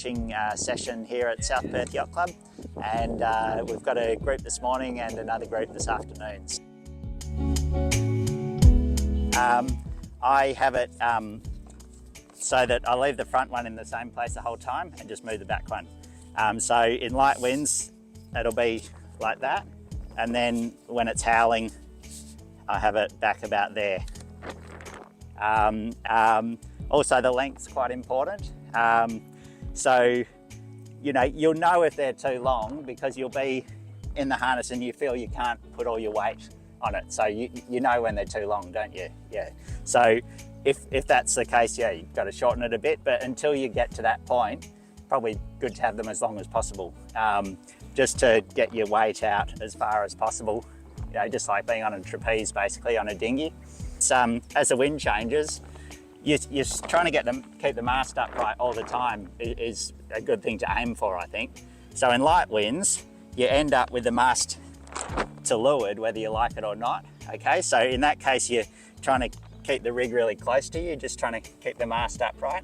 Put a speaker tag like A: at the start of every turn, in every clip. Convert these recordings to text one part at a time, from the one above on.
A: launching session here at South Perth Yacht Club, and we've got a group this morning and another group this afternoon. I have it so that I leave the front one in the same place the whole time and just move the back one. So in light winds, it'll be like that, and then when it's howling, I have it back about there. Also, the length's quite important. So, you know, you'll know if they're too long because you'll be in the harness and you feel you can't put all your weight on it. So you know when they're too long, don't you? Yeah. So if that's the case, yeah, you've got to shorten it a bit, but until you get to that point, probably good to have them as long as possible, just to get your weight out as far as possible. You know, just like being on a trapeze, basically on a dinghy. As the wind changes, you're trying to keep the mast upright all the time is a good thing to aim for, I think. So in light winds, you end up with the mast to leeward, whether you like it or not. Okay, so in that case, you're trying to keep the rig really close to you, just trying to keep the mast upright.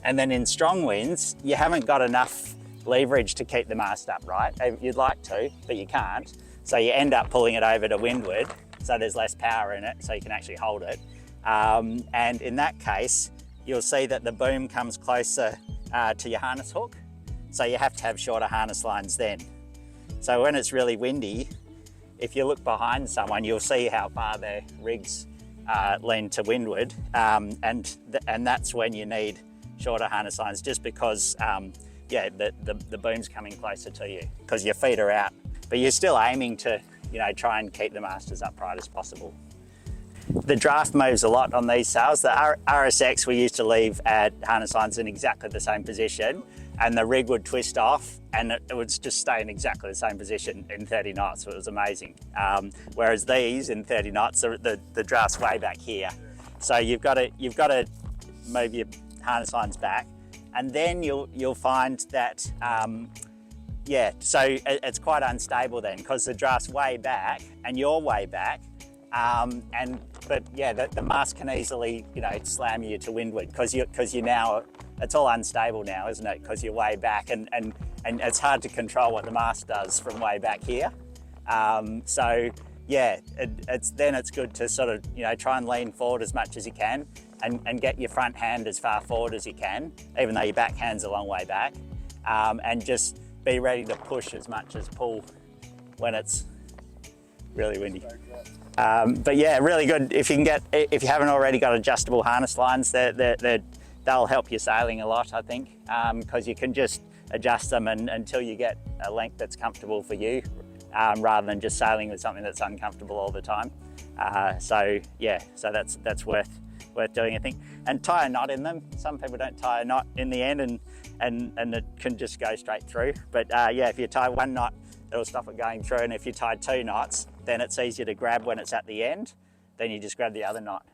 A: And then in strong winds, you haven't got enough leverage to keep the mast upright. You'd like to, but you can't. So you end up pulling it over to windward, so there's less power in it, so you can actually hold it. And in that case, you'll see that the boom comes closer to your harness hook. So you have to have shorter harness lines then. So when it's really windy, if you look behind someone, you'll see how far their rigs lean to windward. And that's when you need shorter harness lines, just because yeah, the boom's coming closer to you because your feet are out. But you're still aiming to, you know, try and keep the mast as upright as possible. The draft moves a lot on these sails. The RSX we used to leave at harness lines in exactly the same position, and the rig would twist off and it would just stay in exactly the same position in 30 knots, so it was amazing. Whereas these in 30 knots, the draft's way back here. So you've got to move your harness lines back, and then you'll find that yeah, so it's quite unstable then because the draft's way back and you're way back. But yeah, the mast can easily, you know, slam you to windward because you're now, it's all unstable now, isn't it? Because you're way back, and it's hard to control what the mast does from way back here. So yeah, it's good to sort of, you know, try and lean forward as much as you can and get your front hand as far forward as you can, even though your back hand's a long way back, and just be ready to push as much as pull when it's really windy. But yeah, really good if you haven't already got adjustable harness lines. They'll help your sailing a lot, I think, because you can just adjust them until you get a length that's comfortable for you, rather than just sailing with something that's uncomfortable all the time. So yeah, so that's worth doing, I think. And tie a knot in them. Some people don't tie a knot in the end, and it can just go straight through. But yeah, if you tie one knot, it'll stop it going through, and if you tie 2 knots, then it's easier to grab when it's at the end. Then you just grab the other knot.